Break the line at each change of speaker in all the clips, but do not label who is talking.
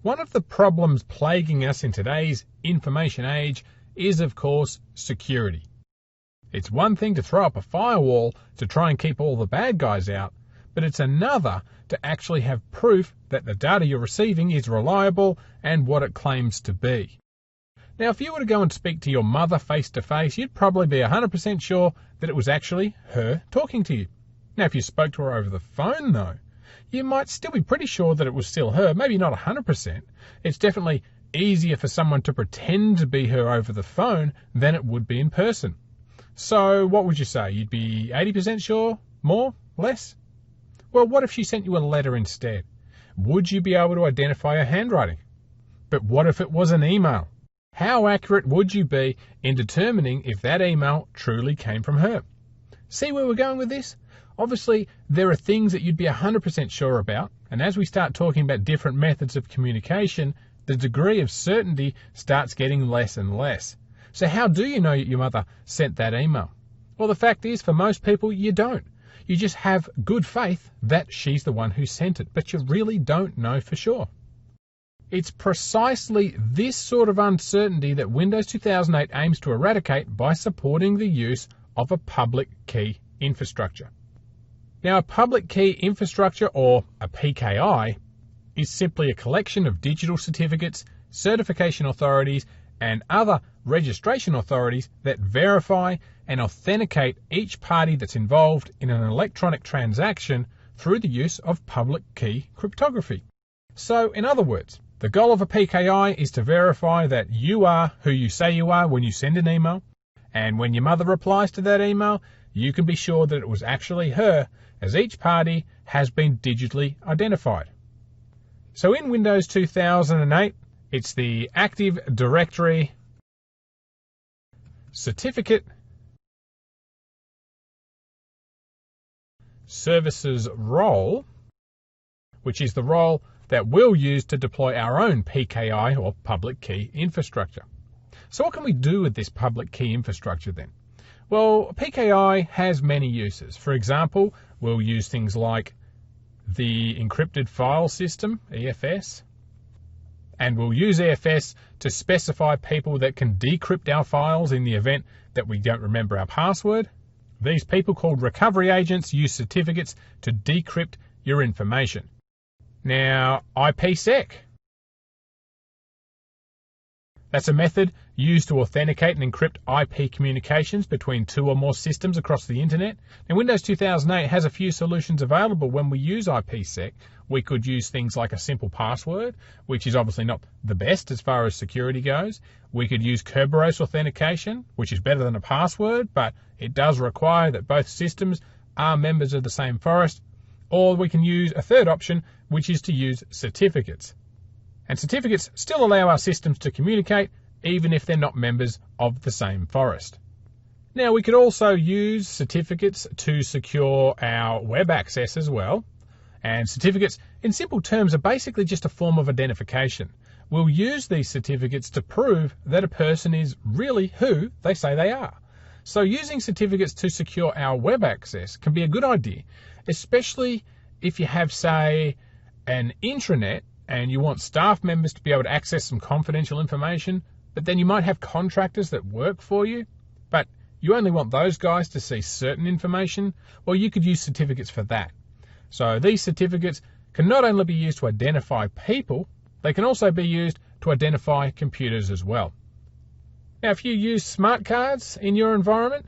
One of the problems plaguing us in today's information age is, of course, security. It's one thing to throw up a firewall to try and keep all the bad guys out, but it's another to actually have proof that the data you're receiving is reliable and what it claims to be. Now, if you were to go and speak to your mother face-to-face, you'd probably be 100% sure that it was actually her talking to you. Now, if you spoke to her over the phone, though, you might still be pretty sure that it was still her, maybe not 100%. It's definitely easier for someone to pretend to be her over the phone than it would be in person. So what would you say? You'd be 80% sure? More? Less? Well, what if she sent you a letter instead? Would you be able to identify her handwriting? But what if it was an email? How accurate would you be in determining if that email truly came from her? See where we're going with this? Obviously, there are things that you'd be 100% sure about, and as we start talking about different methods of communication, the degree of certainty starts getting less and less. So how do you know your mother sent that email? Well, the fact is, for most people, you don't. You just have good faith that she's the one who sent it, but you really don't know for sure. It's precisely this sort of uncertainty that Windows 2008 aims to eradicate by supporting the use of a public key infrastructure. Now, a public key infrastructure, or a PKI, is simply a collection of digital certificates, certification authorities, and other registration authorities that verify and authenticate each party that's involved in an electronic transaction through the use of public key cryptography. So, in other words, the goal of a PKI is to verify that you are who you say you are when you send an email, and when your mother replies to that email, you can be sure that it was actually her, as each party has been digitally identified. So in Windows 2008, it's the Active Directory Certificate Services role, which is the role that we'll use to deploy our own PKI, or public key infrastructure. So what can we do with this public key infrastructure then? Well, PKI has many uses. For example, we'll use things like the encrypted file system, EFS, and we'll use EFS to specify people that can decrypt our files in the event that we don't remember our password. These people, called recovery agents, use certificates to decrypt your information. Now, Ipsec. That's a method used to authenticate and encrypt IP communications between two or more systems across the internet. Now, Windows 2008 has a few solutions available when we use Ipsec. We could use things like a simple password, which is obviously not the best as far as security goes. We could use Kerberos authentication, which is better than a password, but it does require that both systems are members of the same forest. Or we can use a third option, which is to use certificates. And certificates still allow our systems to communicate, even if they're not members of the same forest. Now, we could also use certificates to secure our web access as well. And certificates, in simple terms, are basically just a form of identification. We'll use these certificates to prove that a person is really who they say they are. So using certificates to secure our web access can be a good idea, especially if you have, say, an intranet and you want staff members to be able to access some confidential information, but then you might have contractors that work for you, but you only want those guys to see certain information. Well, you could use certificates for that. So these certificates can not only be used to identify people, they can also be used to identify computers as well. Now, if you use smart cards in your environment,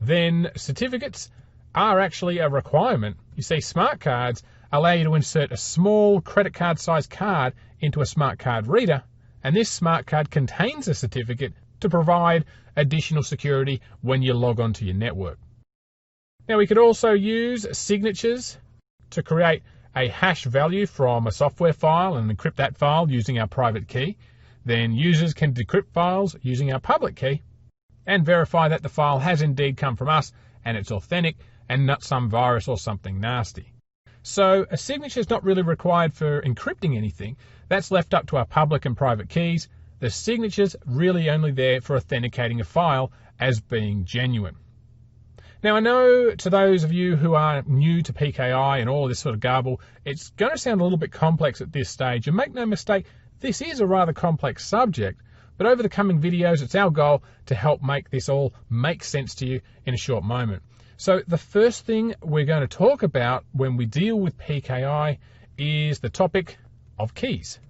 then certificates are actually a requirement. You see, smart cards allow you to insert a small credit card sized card into a smart card reader, and this smart card contains a certificate to provide additional security when you log onto your network. Now, we could also use signatures to create a hash value from a software file and encrypt that file using our private key. Then users can decrypt files using our public key and verify that the file has indeed come from us and it's authentic and not some virus or something nasty. So a signature is not really required for encrypting anything. That's left up to our public and private keys. The signature's really only there for authenticating a file as being genuine. Now, I know to those of you who are new to PKI and all of this sort of garble, it's going to sound a little bit complex at this stage. And make no mistake, this is a rather complex subject. But over the coming videos, it's our goal to help make this all make sense to you in a short moment. So the first thing we're going to talk about when we deal with PKI is the topic of keys.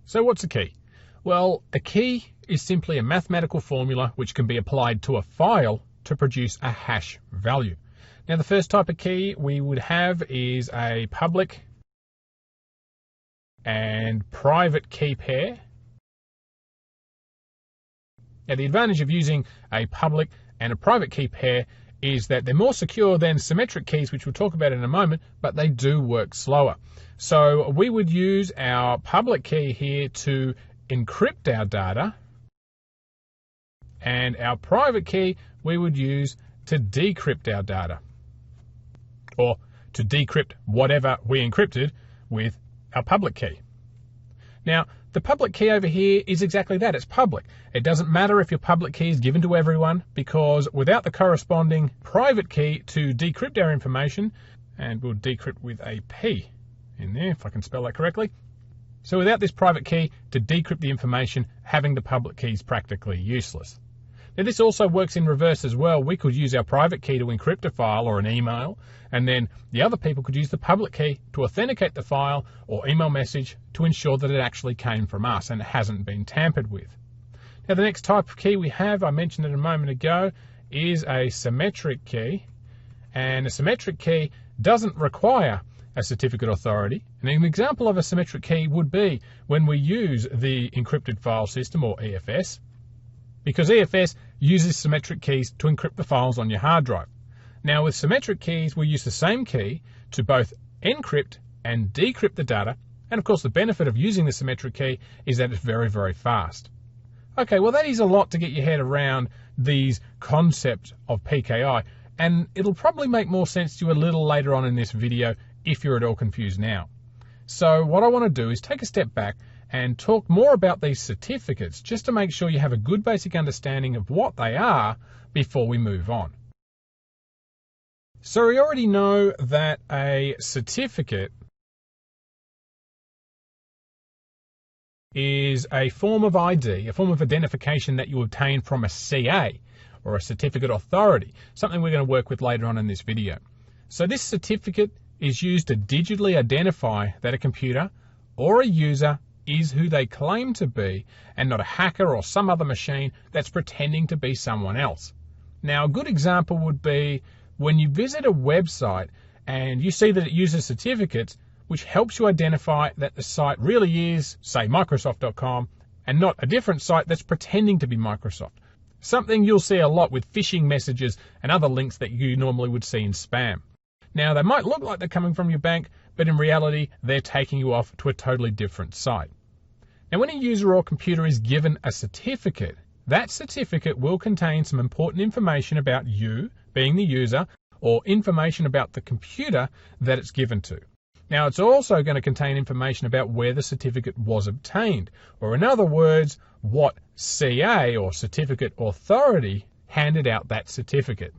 So what's a key? Well, a key is simply a mathematical formula which can be applied to a file to produce a hash value. Now, the first type of key we would have is a public and private key pair. Now, the advantage of using a public and a private key pair is that they're more secure than symmetric keys, which we'll talk about in a moment, but they do work slower. So we would use our public key here to encrypt our data, and our private key we would use to decrypt our data, or to decrypt whatever we encrypted with our public key. Now, the public key over here is exactly that. It's public. It doesn't matter if your public key is given to everyone, because without the corresponding private key to decrypt our information, and we'll decrypt with a P in there, if I can spell that correctly. So without this private key to decrypt the information, having the public key is practically useless. Now, this also works in reverse as well. We could use our private key to encrypt a file or an email, and then the other people could use the public key to authenticate the file or email message to ensure that it actually came from us and it hasn't been tampered with. Now, the next type of key we have, I mentioned it a moment ago, is a symmetric key. And a symmetric key doesn't require a certificate authority. And an example of a symmetric key would be when we use the encrypted file system, or EFS, because EFS uses symmetric keys to encrypt the files on your hard drive. Now, with symmetric keys, we use the same key to both encrypt and decrypt the data. And of course, the benefit of using the symmetric key is that it's very, very fast. Okay, well, that is a lot to get your head around these concepts of PKI. And it'll probably make more sense to you a little later on in this video if you're at all confused now. So what I want to do is take a step back and talk more about these certificates, just to make sure you have a good basic understanding of what they are before we move on. So we already know that a certificate is a form of ID, a form of identification that you obtain from a CA, or a certificate authority, something we're going to work with later on in this video. So this certificate is used to digitally identify that a computer or a user is who they claim to be, and not a hacker or some other machine that's pretending to be someone else. Now, a good example would be when you visit a website and you see that it uses certificates, which helps you identify that the site really is, say, Microsoft.com, and not a different site that's pretending to be Microsoft. Something you'll see a lot with phishing messages and other links that you normally would see in spam. Now, they might look like they're coming from your bank, but in reality, they're taking you off to a totally different site. Now, when a user or computer is given a certificate, that certificate will contain some important information about you, being the user, or information about the computer that it's given to. Now, it's also going to contain information about where the certificate was obtained, or in other words, what CA, or certificate authority, handed out that certificate.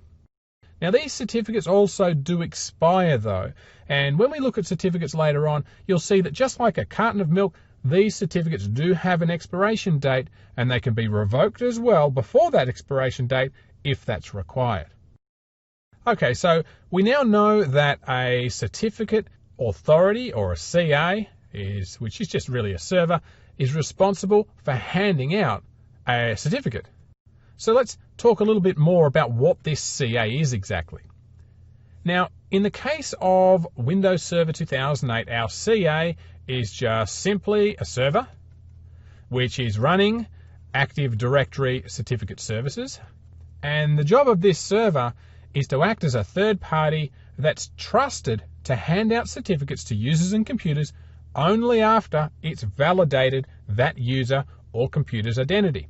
Now, these certificates also do expire, though, and when we look at certificates later on, you'll see that just like a carton of milk, these certificates do have an expiration date, and they can be revoked as well before that expiration date if that's required. Okay, so we now know that a certificate authority, or a CA, which is just really a server, is responsible for handing out a certificate. So let's talk a little bit more about what this CA is exactly. Now, in the case of Windows Server 2008, our CA is just simply a server which is running Active Directory certificate services. And the job of this server is to act as a third party that's trusted to hand out certificates to users and computers only after it's validated that user or computer's identity.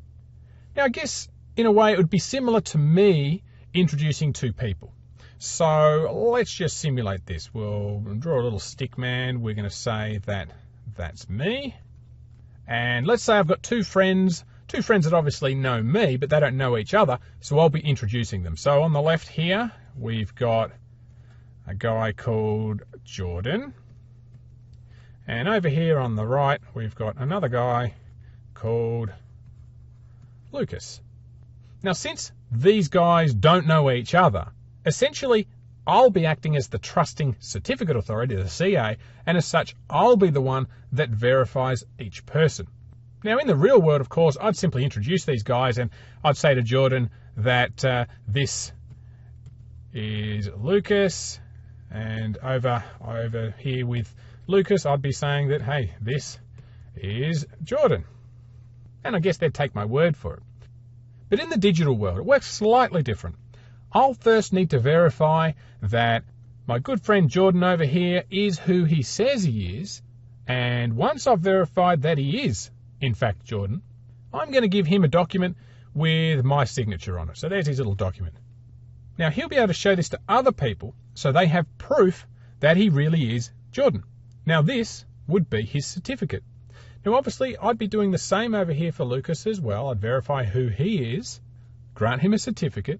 Now, I guess in a way it would be similar to me introducing two people. So let's just simulate this. We'll draw a little stick man. We're going to say that that's me. And let's say I've got two friends two friends that obviously know me, but they don't know each other, so I'll be introducing them. So on the left here, we've got a guy called Jordan. And over here on the right, we've got another guy called Lucas. Now, since these guys don't know each other, essentially, I'll be acting as the trusting certificate authority, the CA, and as such, I'll be the one that verifies each person. Now, in the real world, of course, I'd simply introduce these guys and I'd say to Jordan that this is Lucas, and over here with Lucas, I'd be saying that, hey, this is Jordan. And I guess they'd take my word for it. But in the digital world, it works slightly different. I'll first need to verify that my good friend Jordan over here is who he says he is, and once I've verified that he is, in fact, Jordan, I'm going to give him a document with my signature on it. So there's his little document. Now, he'll be able to show this to other people so they have proof that he really is Jordan. Now, this would be his certificate. Now, obviously, I'd be doing the same over here for Lucas as well. I'd verify who he is, grant him a certificate,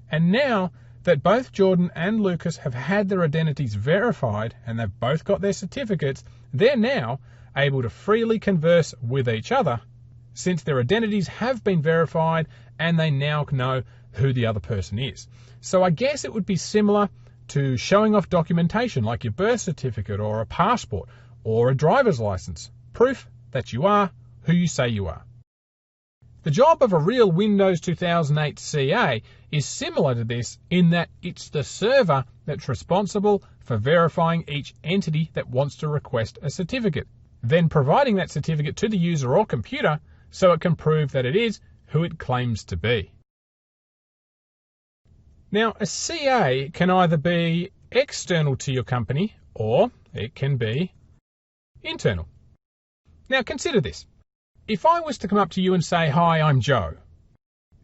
and now that both Jordan and Lucas have had their identities verified and they've both got their certificates, they're now able to freely converse with each other since their identities have been verified and they now know who the other person is. So I guess it would be similar to showing off documentation like your birth certificate or a passport or a driver's license. Proof that you are who you say you are. The job of a real Windows 2008 CA is similar to this in that it's the server that's responsible for verifying each entity that wants to request a certificate, then providing that certificate to the user or computer so it can prove that it is who it claims to be. Now, a CA can either be external to your company or it can be internal. Now, consider this. If I was to come up to you and say, "Hi, I'm Joe,"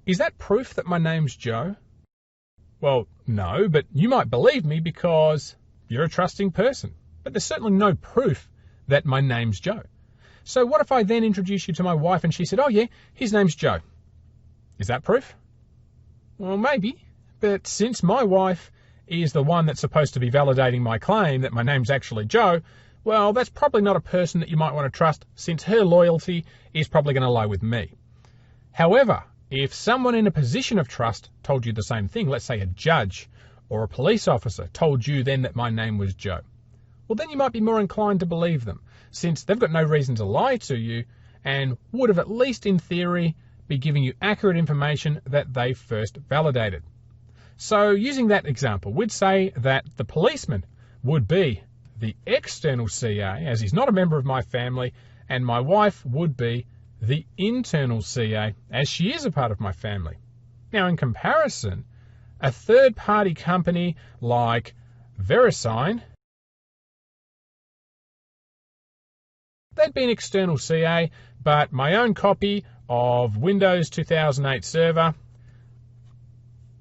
is that proof that my name's Joe? Well, no, but you might believe me because you're a trusting person. But there's certainly no proof that my name's Joe. So what if I then introduce you to my wife and she said, "Oh yeah, his name's Joe." Is that proof? Well, maybe. But since my wife is the one that's supposed to be validating my claim that my name's actually Joe, well, that's probably not a person that you might want to trust since her loyalty is probably going to lie with me. However, if someone in a position of trust told you the same thing, let's say a judge or a police officer told you then that my name was Joe, well, then you might be more inclined to believe them since they've got no reason to lie to you and would have at least in theory be giving you accurate information that they first validated. So using that example, we'd say that the policeman would be the external CA, as he's not a member of my family, and my wife would be the internal CA, as she is a part of my family. Now, in comparison, a third-party company like VeriSign, they'd be an external CA, but my own copy of Windows 2008 server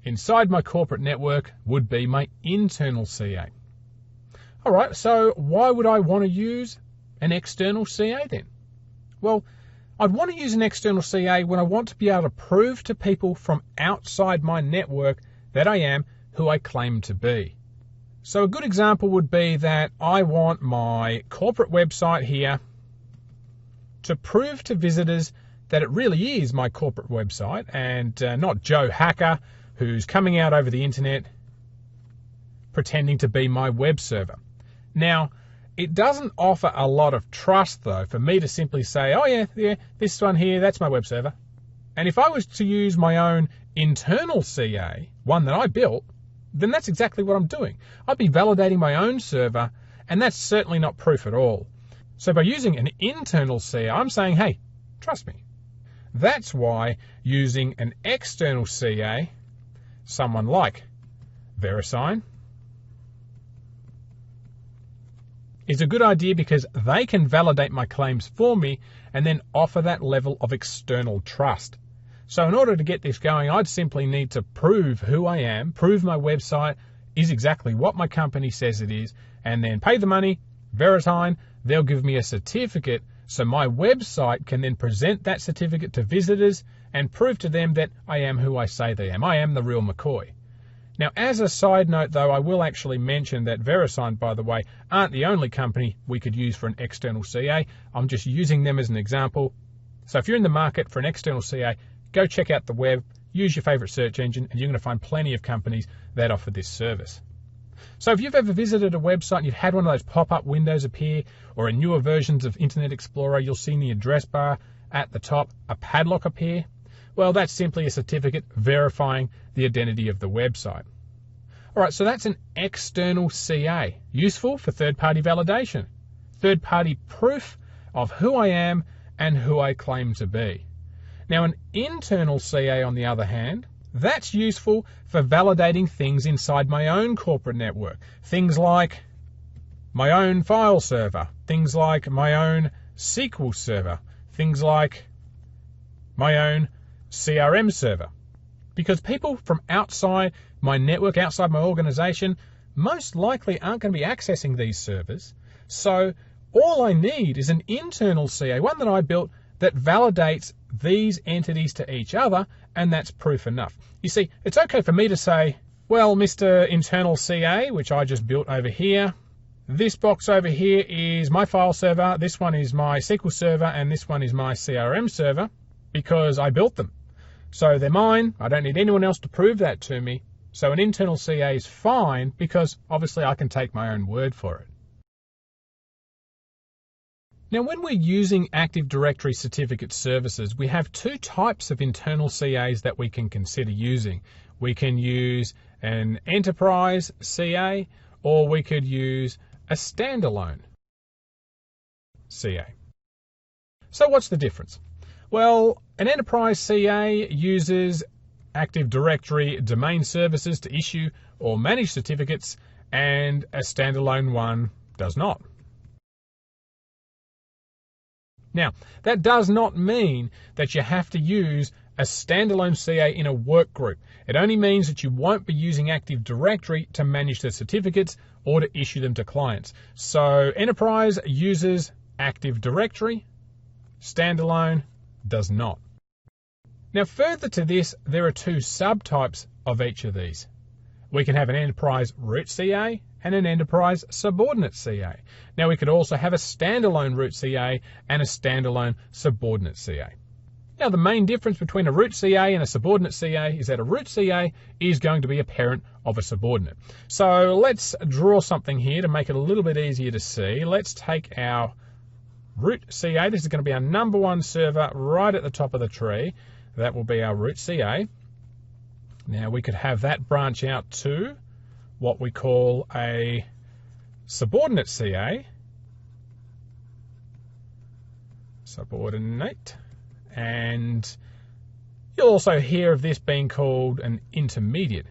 inside my corporate network would be my internal CA. All right, so why would I want to use an external CA then? Well, I'd want to use an external CA when I want to be able to prove to people from outside my network that I am who I claim to be. So a good example would be that I want my corporate website here to prove to visitors that it really is my corporate website and not Joe Hacker who's coming out over the internet pretending to be my web server. Now, it doesn't offer a lot of trust, though, for me to simply say, "Oh, yeah, this one here, that's my web server." And if I was to use my own internal CA, one that I built, then that's exactly what I'm doing. I'd be validating my own server, and that's certainly not proof at all. So by using an internal CA, I'm saying, hey, trust me. That's why using an external CA, someone like VeriSign, is a good idea because they can validate my claims for me and then offer that level of external trust. So in order to get this going, I'd simply need to prove who I am, prove my website is exactly what my company says it is, and then pay the money, VeriSign, they'll give me a certificate So my website can then present that certificate to visitors and prove to them that I am who I say I am. I am the real McCoy. Now, as a side note, though, I will actually mention that VeriSign, by the way, aren't the only company we could use for an external CA. I'm just using them as an example. So if you're in the market for an external CA, go check out the web, use your favorite search engine, and you're going to find plenty of companies that offer this service. So if you've ever visited a website and you've had one of those pop-up windows appear, or in newer versions of Internet Explorer, you'll see in the address bar at the top a padlock appear. Well, that's simply a certificate verifying the identity of the website. All right, so that's an external CA, useful for third-party validation, third-party proof of who I am and who I claim to be. Now, an internal CA, on the other hand, that's useful for validating things inside my own corporate network, things like my own file server, things like my own SQL server, things like my own CRM server. Because people from outside my network, outside my organization, most likely aren't going to be accessing these servers. So all I need is an internal CA, one that I built that validates these entities to each other, and that's proof enough. You see, it's okay for me to say, well, Mr. Internal CA, which I just built over here, this box over here is my file server, this one is my SQL server, and this one is my CRM server, because I built them. So they're mine. I don't need anyone else to prove that to me. So an internal CA is fine because obviously I can take my own word for it. Now, when we're using Active Directory certificate services, we have two types of internal CAs that we can consider using. We can use an enterprise CA, or we could use a standalone CA. So what's the difference? Well, an enterprise CA uses Active Directory domain services to issue or manage certificates, and a standalone one does not. Now, that does not mean that you have to use a standalone CA in a work group. It only means that you won't be using Active Directory to manage the certificates or to issue them to clients. So enterprise uses Active Directory, standalone does not. Now, further to this, there are two subtypes of each of these. We can have an enterprise root CA and an enterprise subordinate CA. Now, we could also have a standalone root CA and a standalone subordinate CA. Now, the main difference between a root CA and a subordinate CA is that a root CA is going to be a parent of a subordinate. So let's draw something here to make it a little bit easier to see. Let's take our root CA. This is going to be our number one server right at the top of the tree. That will be our root CA. Now, we could have that branch out to what we call a subordinate CA. Subordinate. And you'll also hear of this being called an intermediate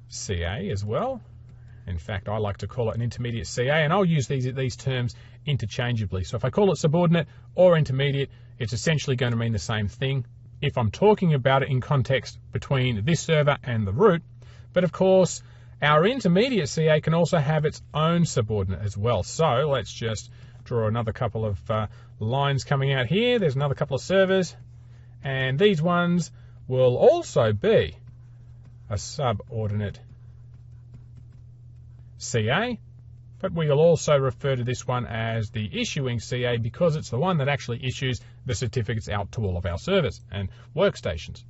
CA as well. In fact, I like to call it an intermediate CA, and I'll use these terms interchangeably. So if I call it subordinate or intermediate, it's essentially going to mean the same thing if I'm talking about it in context between this server and the root. But of course, our intermediate CA can also have its own subordinate as well. So let's just draw another couple of lines coming out here. There's another couple of servers, and these ones will also be a subordinate CA, but we'll also refer to this one as the issuing CA because it's the one that actually issues the certificates out to all of our servers and workstations.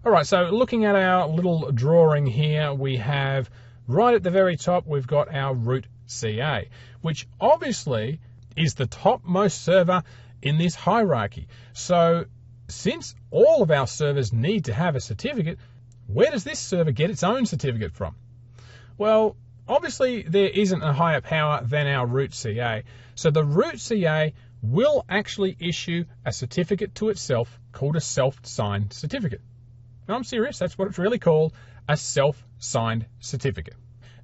All right, so looking at our little drawing here, we have right at the very top, we've got our root CA, which obviously is the topmost server in this hierarchy. So since all of our servers need to have a certificate, where does this server get its own certificate from? Well, obviously there isn't a higher power than our root CA. So the root CA will actually issue a certificate to itself called a self-signed certificate. No, I'm serious, that's what it's really called, a self-signed certificate.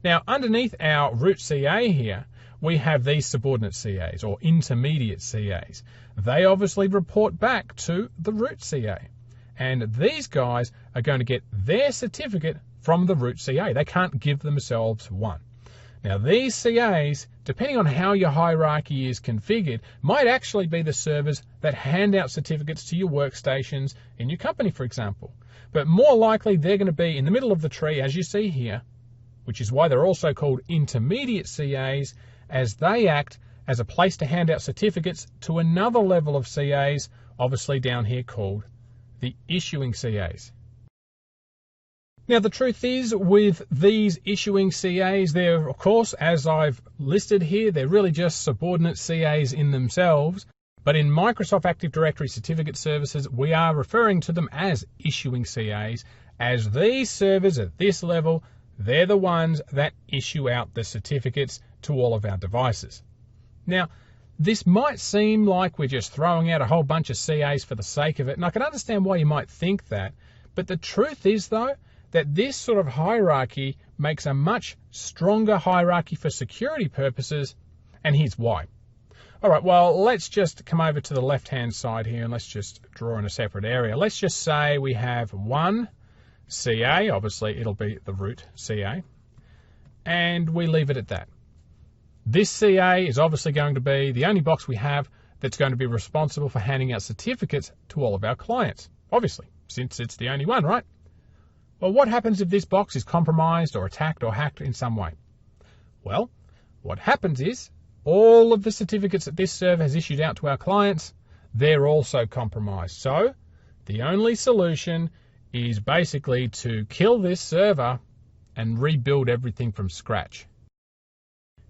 Now, underneath our root CA here, we have these subordinate CAs or intermediate CAs. They obviously report back to the root CA. And these guys are going to get their certificate from the root CA. They can't give themselves one. Now these CAs, depending on how your hierarchy is configured, might actually be the servers that hand out certificates to your workstations in your company, for example. But more likely they're going to be in the middle of the tree, as you see here, which is why they're also called intermediate CAs, as they act as a place to hand out certificates to another level of CAs, obviously down here called the issuing CAs. Now, the truth is, with these issuing CAs, they're, of course, as I've listed here, they're really just subordinate CAs in themselves. But in Microsoft Active Directory certificate services, we are referring to them as issuing CAs, as these servers at this level, they're the ones that issue out the certificates to all of our devices. Now, this might seem like we're just throwing out a whole bunch of CAs for the sake of it, and I can understand why you might think that. But the truth is, though, that this sort of hierarchy makes a much stronger hierarchy for security purposes, and here's why. All right, well, let's just come over to the left-hand side here, and let's just draw in a separate area. Let's just say we have one CA, obviously it'll be the root CA, and we leave it at that. This CA is obviously going to be the only box we have that's going to be responsible for handing out certificates to all of our clients, obviously, since it's the only one, right? Well, what happens if this box is compromised or attacked or hacked in some way? Well, what happens is all of the certificates that this server has issued out to our clients, they're also compromised. So the only solution is basically to kill this server and rebuild everything from scratch.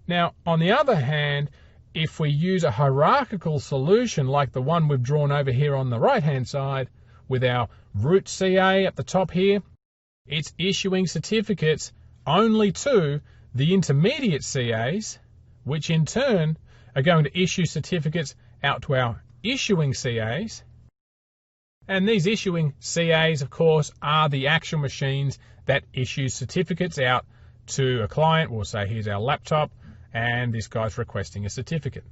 Now, on the other hand, if we use a hierarchical solution like the one we've drawn over here on the right-hand side with our root CA at the top here, it's issuing certificates only to the intermediate CAs, which in turn are going to issue certificates out to our issuing CAs. And these issuing CAs, of course, are the actual machines that issue certificates out to a client. We'll say, here's our laptop, and this guy's requesting a certificate.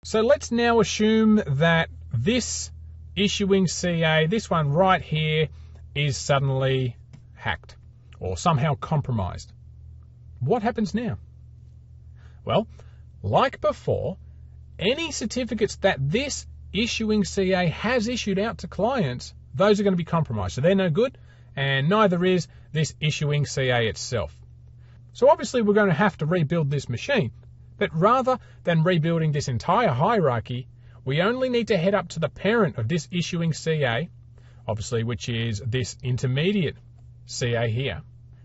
So let's now assume that this issuing CA, this one right here, is suddenly hacked or somehow compromised. What happens now? Well, like before, any certificates that this issuing CA has issued out to clients, those are going to be compromised. So they're no good, and neither is this issuing CA itself. So obviously we're going to have to rebuild this machine. But rather than rebuilding this entire hierarchy, we only need to head up to the parent of this issuing CA, obviously, which is this intermediate CA here,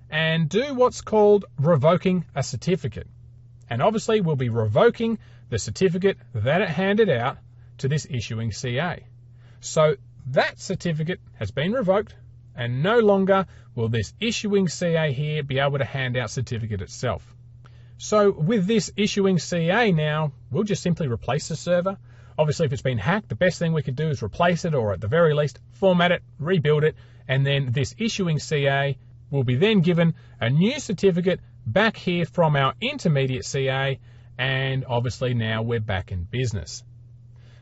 and do what's called revoking a certificate. And obviously we'll be revoking the certificate that it handed out to this issuing CA. So that certificate has been revoked, and no longer will this issuing CA here be able to hand out certificate itself. So with this issuing CA now, we'll just simply replace the server. Obviously, if it's been hacked, the best thing we could do is replace it, or at the very least, format it, rebuild it, and then this issuing CA will be then given a new certificate back here from our intermediate CA, and obviously now we're back in business.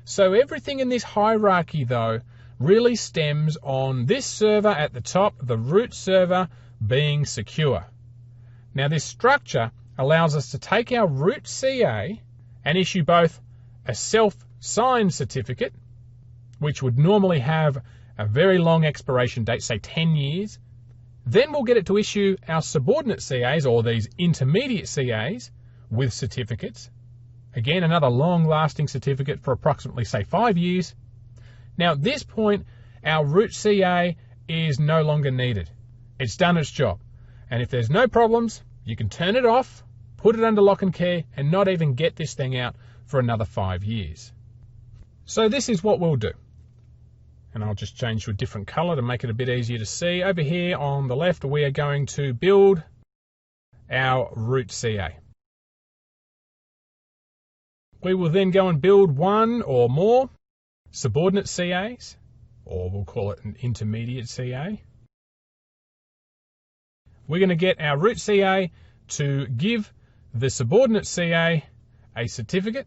So everything in this hierarchy, though, really stems on this server at the top, the root server, being secure. Now, this structure allows us to take our root CA and issue both a self-signed certificate, which would normally have a very long expiration date, say 10 years. Then we'll get it to issue our subordinate CAs, or these intermediate CAs, with certificates. Again, another long-lasting certificate for approximately, say, 5 years. Now, at this point, our root CA is no longer needed. It's done its job. And if there's no problems, you can turn it off, put it under lock and key, and not even get this thing out for another 5 years. So this is what we'll do. And I'll just change to a different color to make it a bit easier to see. Over here on the left, we are going to build our root CA. We will then go and build one or more subordinate CAs, or we'll call it an intermediate CA. We're going to get our root CA to give the subordinate CA a certificate.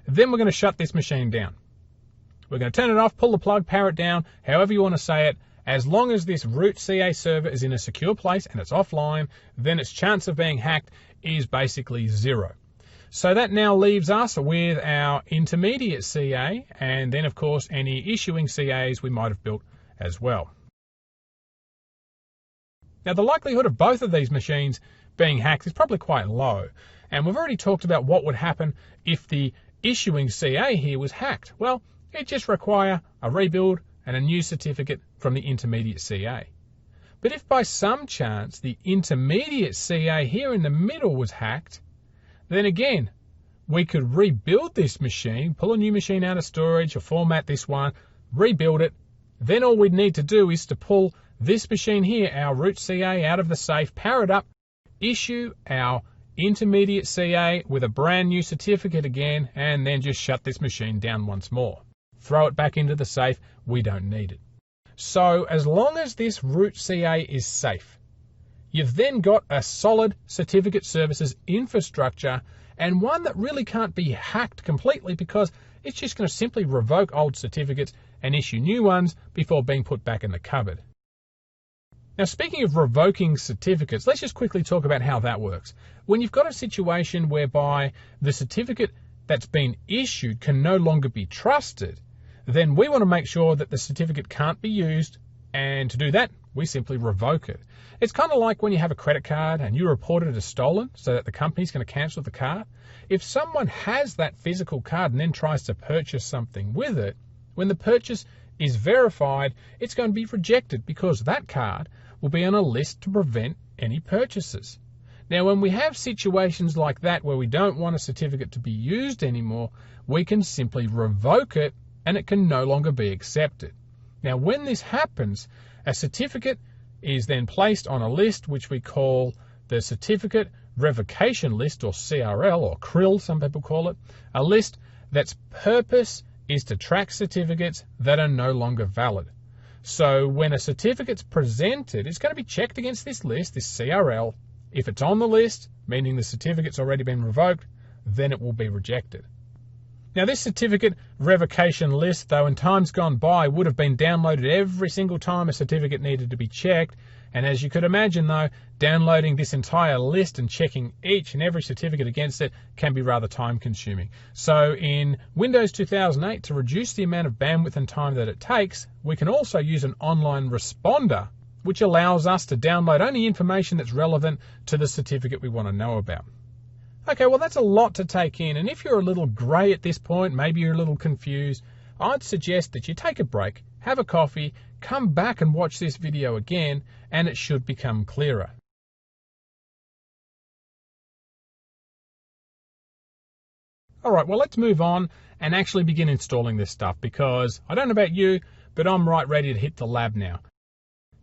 Then we're going to shut this machine down. We're going to turn it off, pull the plug, power it down, however you want to say it, As long as this root CA server is in a secure place and it's offline, then its chance of being hacked is basically 0. So that now leaves us with our intermediate CA, and then of course any issuing CAs we might have built as well. Now the likelihood of both of these machines being hacked is probably quite low, and we've already talked about what would happen if the issuing CA here was hacked. Well, it just require a rebuild and a new certificate from the intermediate CA. But if by some chance the intermediate CA here in the middle was hacked, then again, we could rebuild this machine, pull a new machine out of storage or format this one, rebuild it. Then all we'd need to do is to pull this machine here, our root CA, out of the safe, power it up, issue our intermediate CA with a brand new certificate again, and then just shut this machine down once more. Throw it back into the safe, we don't need it. So as long as this root CA is safe, you've then got a solid certificate services infrastructure, and one that really can't be hacked completely because it's just going to simply revoke old certificates and issue new ones before being put back in the cupboard. Now, speaking of revoking certificates, let's just quickly talk about how that works. When you've got a situation whereby the certificate that's been issued can no longer be trusted, then we want to make sure that the certificate can't be used, and to do that, we simply revoke it. It's kind of like when you have a credit card and you report it as stolen so that the company's going to cancel the card. If someone has that physical card and then tries to purchase something with it, when the purchase is verified, it's going to be rejected because that card will be on a list to prevent any purchases. Now, when we have situations like that where we don't want a certificate to be used anymore, we can simply revoke it and it can no longer be accepted. Now, when this happens, a certificate is then placed on a list which we call the Certificate Revocation List, or CRL, or CRIL, some people call it, a list that's purpose is to track certificates that are no longer valid. So when a certificate's presented, it's going to be checked against this list, this CRL. If it's on the list, meaning the certificate's already been revoked, then it will be rejected. Now, this certificate revocation list, though, in times gone by, would have been downloaded every single time a certificate needed to be checked. And as you could imagine, though, downloading this entire list and checking each and every certificate against it can be rather time-consuming. So in Windows 2008, to reduce the amount of bandwidth and time that it takes, we can also use an online responder, which allows us to download only information that's relevant to the certificate we want to know about. Okay, well, that's a lot to take in, and if you're a little grey at this point, maybe you're a little confused, I'd suggest that you take a break, have a coffee, come back and watch this video again, and it should become clearer. Alright, well, let's move on and actually begin installing this stuff, because I don't know about you, but I'm right ready to hit the lab now.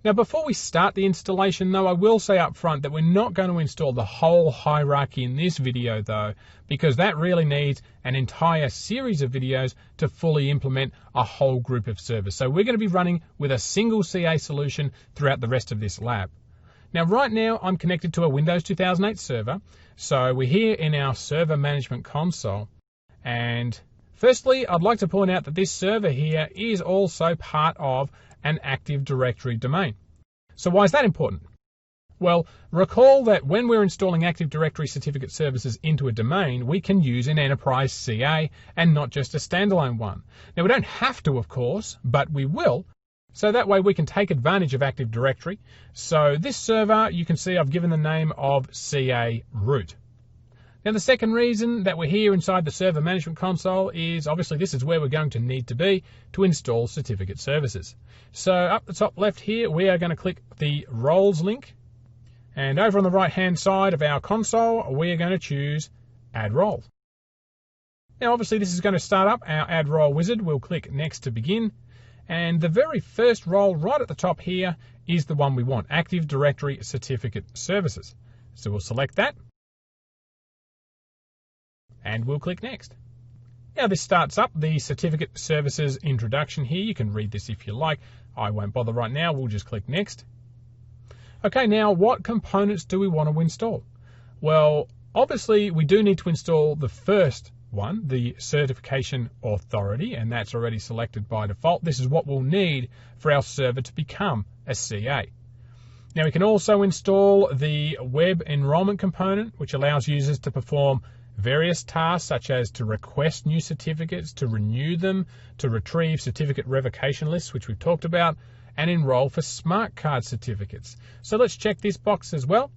Now, before we start the installation, though, I will say up front that we're not going to install the whole hierarchy in this video, though, because that really needs an entire series of videos to fully implement a whole group of servers. So we're going to be running with a single CA solution throughout the rest of this lab. Now, right now, I'm connected to a Windows 2008 server. So we're here in our server management console. And firstly, I'd like to point out that this server here is also part of an Active Directory domain. So why is that important? Well, recall that when we're installing Active Directory certificate services into a domain, we can use an enterprise CA and not just a standalone one. Now, we don't have to, of course, but we will. So that way we can take advantage of Active Directory. So this server, you can see I've given the name of CA root. Now, the second reason that we're here inside the server management console is obviously this is where we're going to need to be to install certificate services. So up the top left here, we are going to click the roles link. And over on the right-hand side of our console, we are going to choose Add Role. Now, obviously, this is going to start up our Add Role wizard. We'll click Next to begin. And the very first role right at the top here is the one we want, Active Directory Certificate Services. So we'll select that. And we'll click Next. Now, this starts up the Certificate Services introduction here. You can read this if you like. I won't bother right now. We'll just click Next. Okay, now what components do we want to install? Well, obviously we do need to install the first one, the certification authority, and that's already selected by default. This is what we'll need for our server to become a CA. Now we can also install the Web Enrollment component, which allows users to perform various tasks such as to request new certificates, to renew them, to retrieve certificate revocation lists, which we've talked about, and enroll for smart card certificates. So let's check this box as well.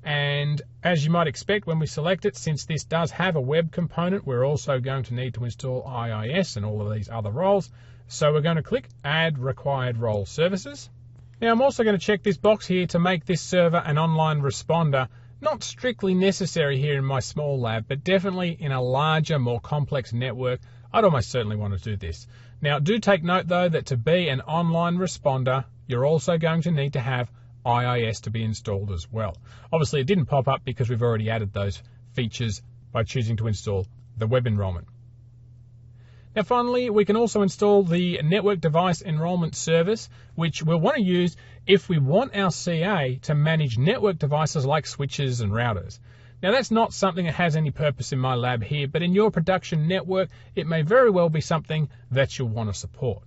And as you might expect when we select it, since this does have a web component, we're also going to need to install IIS and all of these other roles. So we're going to click Add Required Role Services. Now I'm also going to check this box here to make this server an online responder. Not strictly necessary here in my small lab, but definitely in a larger, more complex network, I'd almost certainly want to do this. Now do take note though that to be an online responder, you're also going to need to have IIS to be installed as well. Obviously it didn't pop up because we've already added those features by choosing to install the Web Enrollment. Now finally, we can also install the Network Device Enrollment Service, which we'll want to use if we want our CA to manage network devices like switches and routers. Now that's not something that has any purpose in my lab here, but in your production network, it may very well be something that you'll want to support.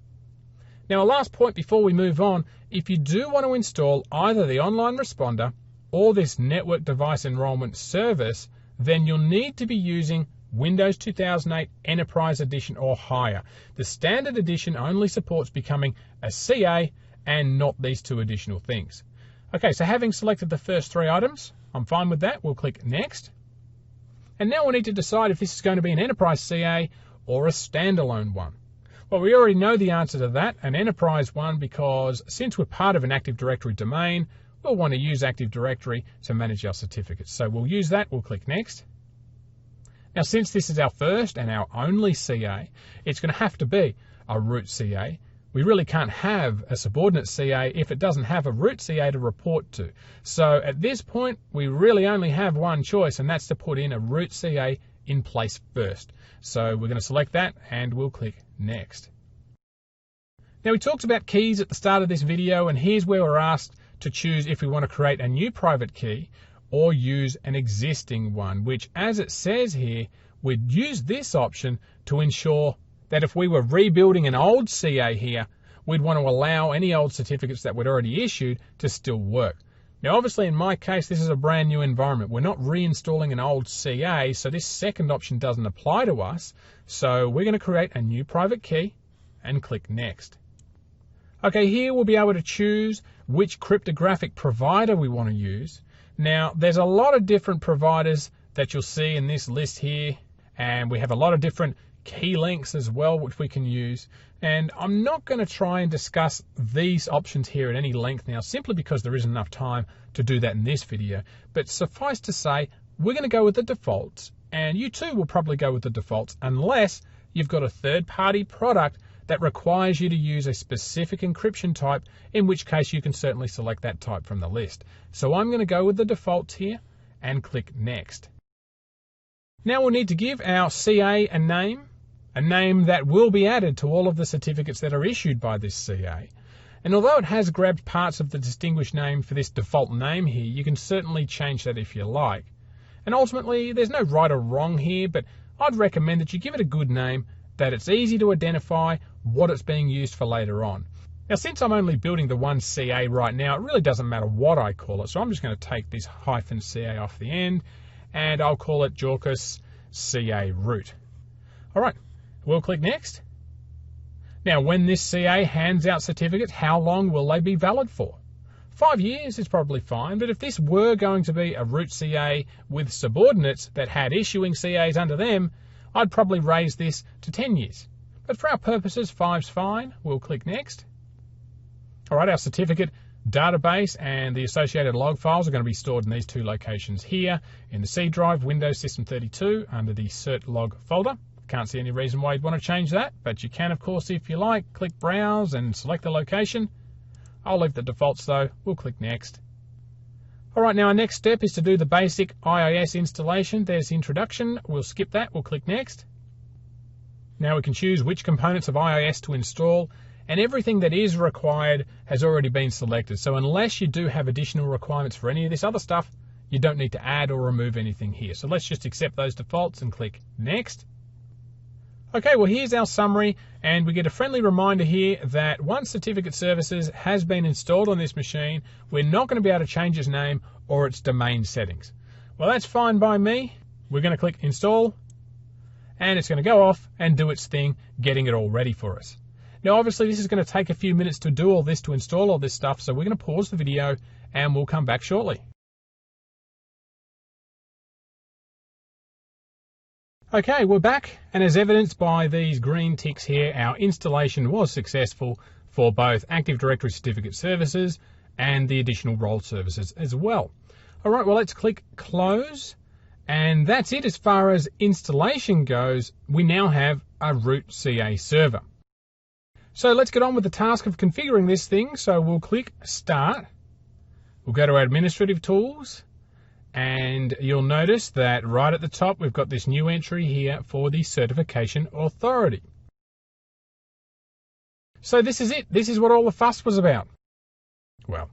Now a last point before we move on, if you do want to install either the online responder or this Network Device Enrollment Service, then you'll need to be using Windows 2008 Enterprise Edition or higher. The Standard Edition only supports becoming a CA and not these two additional things. Okay, so having selected the first three items, I'm fine with that. We'll click Next. And now we need to decide if this is going to be an Enterprise CA or a standalone one. Well, we already know the answer to that, an Enterprise one, because since we're part of an Active Directory domain, we'll want to use Active Directory to manage our certificates. So we'll use that. We'll click Next. Now, since this is our first and our only CA, it's going to have to be a root CA. We really can't have a subordinate CA if it doesn't have a root CA to report to. So at this point, we really only have one choice, and that's to put in a root CA in place first. So we're going to select that, and we'll click Next. Now, we talked about keys at the start of this video, and here's where we're asked to choose if we want to create a new private key or use an existing one, which, as it says here, we'd use this option to ensure that if we were rebuilding an old CA here, we'd want to allow any old certificates that we'd already issued to still work. Now, obviously, in my case, this is a brand new environment. We're not reinstalling an old CA, so this second option doesn't apply to us. So we're going to create a new private key and click Next. Okay, here we'll be able to choose which cryptographic provider we want to use. Now, there's a lot of different providers that you'll see in this list here, and we have a lot of different key links as well, which we can use. And I'm not going to try and discuss these options here at any length now, simply because there isn't enough time to do that in this video. But suffice to say, we're going to go with the defaults, and you too will probably go with the defaults unless you've got a third-party product that requires you to use a specific encryption type, in which case you can certainly select that type from the list. So I'm going to go with the defaults here and click Next. Now we'll need to give our CA a name that will be added to all of the certificates that are issued by this CA. And although it has grabbed parts of the distinguished name for this default name here, you can certainly change that if you like. And ultimately, there's no right or wrong here, but I'd recommend that you give it a good name, that it's easy to identify what it's being used for later on. Now, since I'm only building the one CA right now, it really doesn't matter what I call it. So I'm just going to take this -CA off the end, and I'll call it Jorkus CA root. All right, we'll click Next. Now, when this CA hands out certificates, how long will they be valid for? 5 years is probably fine, but if this were going to be a root CA with subordinates that had issuing CAs under them, I'd probably raise this to 10 years. But for our purposes, 5's fine. We'll click Next. All right, our certificate database and the associated log files are going to be stored in these two locations here, in the C drive, Windows System 32, under the cert log folder. Can't see any reason why you'd want to change that, but you can, of course, if you like, click Browse and select the location. I'll leave the defaults though. We'll click Next. All right, now our next step is to do the basic IIS installation. There's Introduction. We'll skip that. We'll click Next. Now we can choose which components of IIS to install, and everything that is required has already been selected. So unless you do have additional requirements for any of this other stuff, you don't need to add or remove anything here. So let's just accept those defaults and click Next. Okay, well here's our summary, and we get a friendly reminder here that once Certificate Services has been installed on this machine, we're not going to be able to change its name or its domain settings. Well, that's fine by me. We're going to click Install, and it's going to go off and do its thing, getting it all ready for us. Now, obviously, this is going to take a few minutes to do all this, to install all this stuff, so we're going to pause the video, and we'll come back shortly. Okay, we're back, and as evidenced by these green ticks here, our installation was successful for both Active Directory Certificate Services and the additional role services as well. All right, well, let's click Close, and that's it as far as installation goes. We now have a root CA server. So let's get on with the task of configuring this thing. So we'll click Start. We'll go to our Administrative Tools. And you'll notice that right at the top, we've got this new entry here for the certification authority. So this is it. This is what all the fuss was about. Well,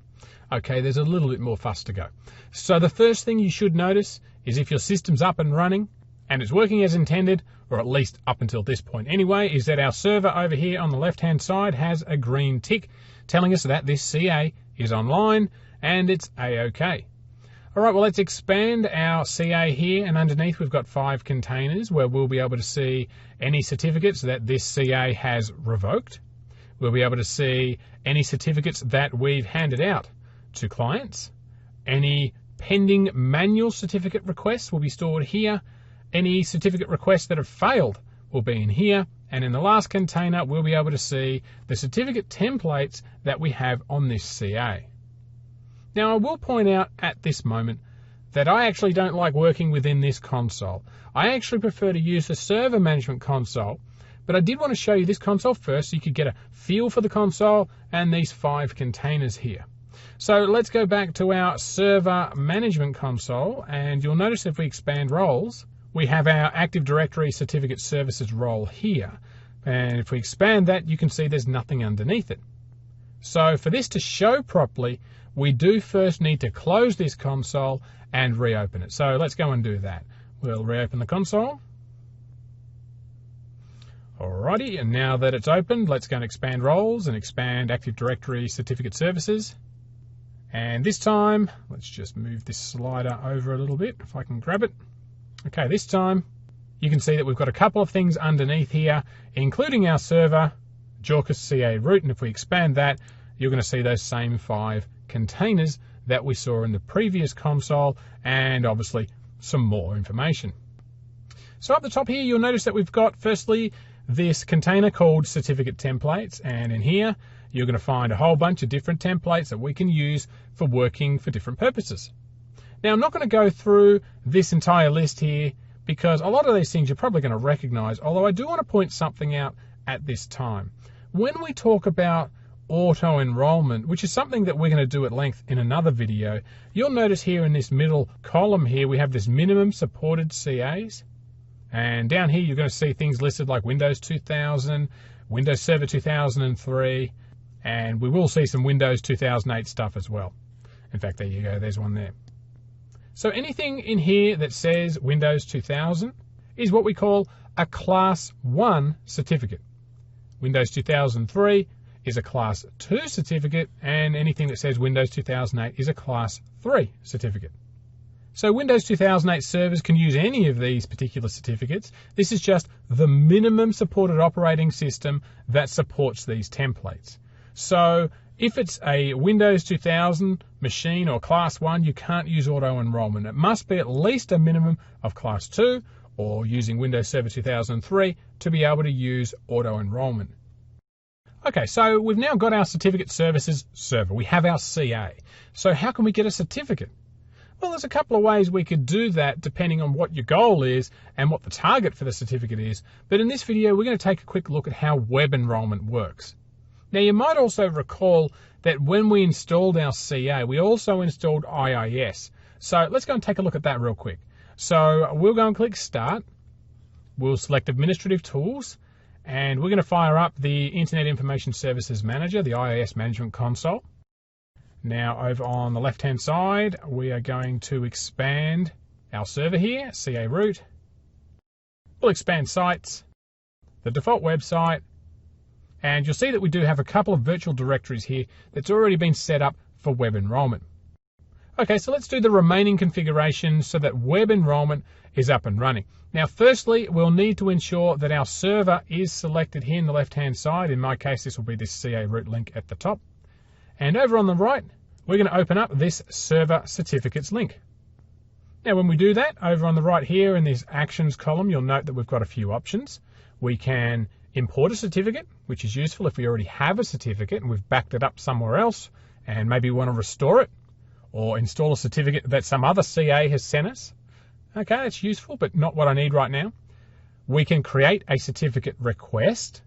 okay, there's a little bit more fuss to go. So the first thing you should notice is if your system's up and running and it's working as intended, or at least up until this point anyway, is that our server over here on the left-hand side has a green tick telling us that this CA is online and it's A-OK. All right, well, let's expand our CA here, and underneath we've got 5 containers where we'll be able to see any certificates that this CA has revoked. We'll be able to see any certificates that we've handed out to clients. Any pending manual certificate requests will be stored here. Any certificate requests that have failed will be in here. And in the last container, we'll be able to see the certificate templates that we have on this CA. Now, I will point out at this moment that I actually don't like working within this console. I actually prefer to use the server management console, but I did want to show you this console first so you could get a feel for the console and these 5 containers here. So let's go back to our server management console, and you'll notice if we expand roles, we have our Active Directory Certificate Services role here. And if we expand that, you can see there's nothing underneath it. So for this to show properly, we do first need to close this console and reopen it. So let's go and do that. We'll reopen the console. Alrighty, and now that it's opened, let's go and expand roles and expand Active Directory Certificate Services. And this time, let's just move this slider over a little bit, if I can grab it. Okay, this time, you can see that we've got a couple of things underneath here, including our server, Jorkus CA root, and if we expand that, you're going to see those same 5 containers that we saw in the previous console, and obviously some more information. So up the top here, you'll notice that we've got firstly this container called certificate templates, and in here you're going to find a whole bunch of different templates that we can use for working for different purposes. Now, I'm not going to go through this entire list here because a lot of these things you're probably going to recognize, although I do want to point something out at this time. When we talk about auto-enrollment, which is something that we're going to do at length in another video, you'll notice here in this middle column here, we have this minimum supported CAs. And down here, you're going to see things listed like Windows 2000, Windows Server 2003, and we will see some Windows 2008 stuff as well. In fact, there you go, there's one there. So anything in here that says Windows 2000 is what we call a Class 1 certificate. Windows 2003 is a Class 2 certificate, and anything that says Windows 2008 is a Class 3 certificate. So Windows 2008 servers can use any of these particular certificates. This is just the minimum supported operating system that supports these templates. So if it's a Windows 2000 machine or Class 1, you can't use auto-enrollment. It must be at least a minimum of Class 2 or using Windows Server 2003 to be able to use auto-enrollment. Okay, so we've now got our certificate services server. We have our CA. So how can we get a certificate? Well, there's a couple of ways we could do that depending on what your goal is and what the target for the certificate is. But in this video, we're going to take a quick look at how Web Enrollment works. Now, you might also recall that when we installed our CA, we also installed IIS. So let's go and take a look at that real quick. So we'll go and click Start. We'll select Administrative Tools, and we're going to fire up the Internet Information Services Manager, the IIS Management Console. Now, over on the left-hand side, we are going to expand our server here, CA root. We'll expand sites, the default website, and you'll see that we do have a couple of virtual directories here that's already been set up for Web Enrollment. Okay, so let's do the remaining configuration so that Web Enrollment is up and running. Now, firstly, we'll need to ensure that our server is selected here in the left-hand side. In my case, this will be this CA root link at the top. And over on the right, we're going to open up this Server Certificates link. Now, when we do that, over on the right here in this Actions column, you'll note that we've got a few options. We can import a certificate, which is useful if we already have a certificate and we've backed it up somewhere else, and maybe we want to restore it, or install a certificate that some other CA has sent us. Okay, that's useful, but not what I need right now. We can create a certificate request.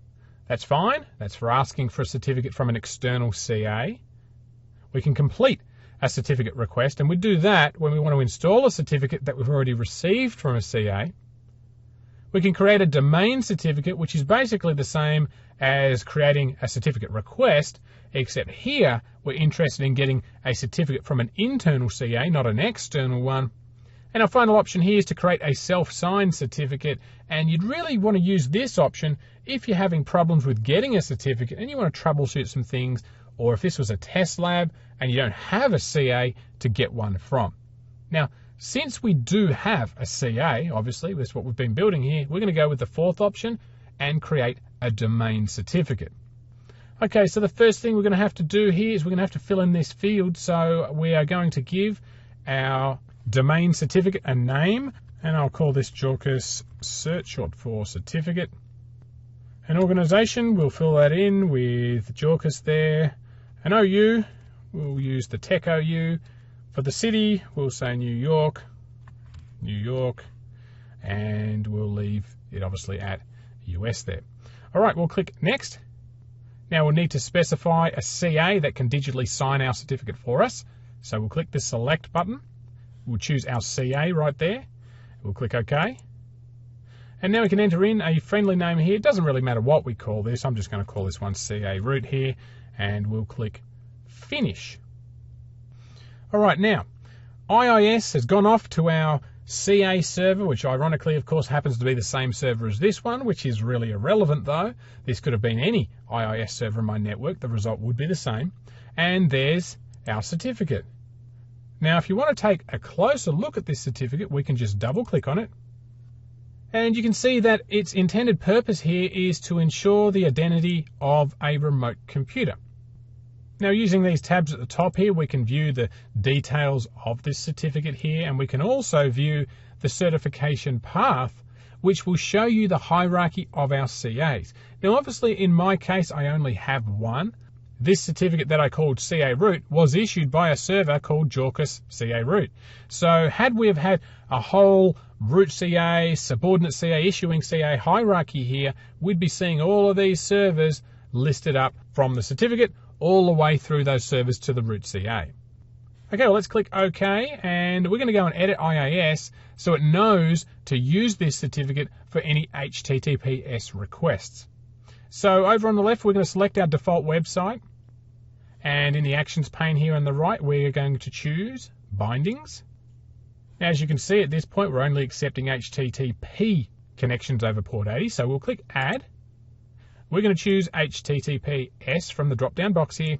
That's fine. That's for asking for a certificate from an external CA. We can complete a certificate request, and we do that when we want to install a certificate that we've already received from a CA. We can create a domain certificate, which is basically the same as creating a certificate request, except here we're interested in getting a certificate from an internal CA, not an external one. And our final option here is to create a self-signed certificate, and you'd really want to use this option if you're having problems with getting a certificate and you want to troubleshoot some things, or if this was a test lab and you don't have a CA to get one from. Now, since we do have a CA, obviously, that's what we've been building here, we're going to go with the fourth option and create a domain certificate. Okay, so the first thing we're going to have to do here is we're going to have to fill in this field. So we are going to give our domain certificate a name, and I'll call this Jorkas Cert, short for certificate. An organization, we'll fill that in with Jorkas there. An OU, we'll use the Tech OU. For the city, we'll say New York, and we'll leave it obviously at US there. All right, we'll click Next. Now we'll need to specify a CA that can digitally sign our certificate for us. So we'll click the Select button. We'll choose our CA right there. We'll click OK. And now we can enter in a friendly name here. It doesn't really matter what we call this. I'm just going to call this one CA root here, and we'll click Finish. All right, now, IIS has gone off to our CA server, which ironically, of course, happens to be the same server as this one, which is really irrelevant, though. This could have been any IIS server in my network. The result would be the same. And there's our certificate. Now, if you want to take a closer look at this certificate, we can just double-click on it. And you can see that its intended purpose here is to ensure the identity of a remote computer. Now, using these tabs at the top here, we can view the details of this certificate here, and we can also view the certification path, which will show you the hierarchy of our CAs. Now, obviously, in my case, I only have one. This certificate that I called CA root was issued by a server called Jorkas CA root. So had we have had a whole root CA, subordinate CA, issuing CA hierarchy here, we'd be seeing all of these servers listed up from the certificate all the way through those servers to the root CA. Okay, well, let's click OK, and we're going to go and edit IIS so it knows to use this certificate for any HTTPS requests. So over on the left, we're going to select our default website, and in the Actions pane here on the right, we're going to choose Bindings. Now, as you can see, at this point, we're only accepting HTTP connections over port 80, so we'll click Add. We're going to choose HTTPS from the drop-down box here.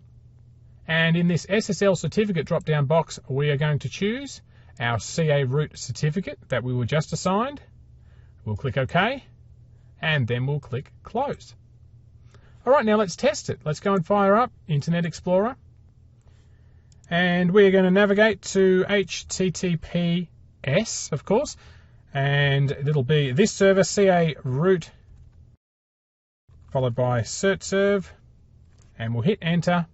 And in this SSL certificate drop-down box, we are going to choose our CA root certificate that we were just assigned. We'll click OK, and then we'll click Close. All right, now let's test it. Let's go and fire up Internet Explorer. And we're going to navigate to HTTPS, of course. And it'll be this server, CA root, followed by certserv, and we'll hit enter,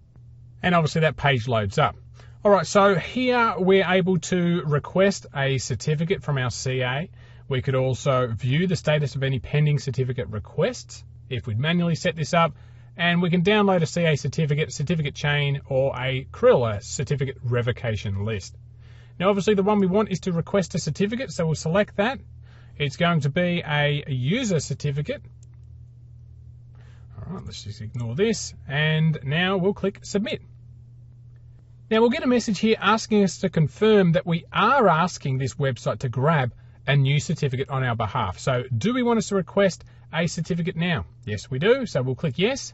and obviously that page loads up. All right, so here we're able to request a certificate from our CA. We could also view the status of any pending certificate requests if we'd manually set this up, and we can download a CA certificate, certificate chain, or a CRIL, a certificate revocation list. Now, obviously the one we want is to request a certificate, so we'll select that. It's going to be a user certificate. All right, let's just ignore this, and now we'll click Submit. Now we'll get a message here asking us to confirm that we are asking this website to grab a new certificate on our behalf. So do we want us to request a certificate now? Yes, we do, so we'll click yes.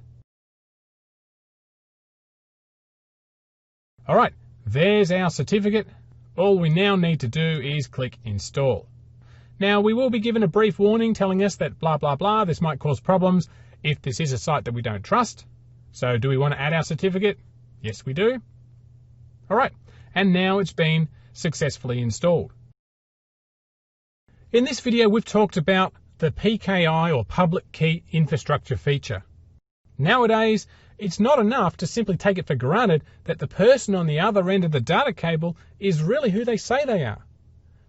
All right, there's our certificate. All we now need to do is click install. Now, we will be given a brief warning telling us that blah, blah, blah, this might cause problems if this is a site that we don't trust. So do we want to add our certificate? Yes, we do. All right, and now it's been successfully installed. In this video, we've talked about the PKI or public key infrastructure feature. Nowadays, it's not enough to simply take it for granted that the person on the other end of the data cable is really who they say they are.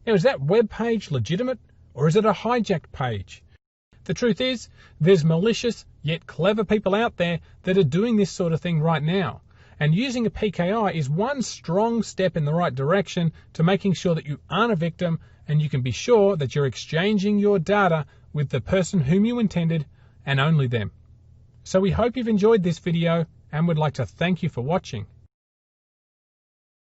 Now, is that web page legitimate, or is it a hijacked page? The truth is, there's malicious yet clever people out there that are doing this sort of thing right now. And using a PKI is one strong step in the right direction to making sure that you aren't a victim and you can be sure that you're exchanging your data with the person whom you intended and only them. So we hope you've enjoyed this video and would like to thank you for watching.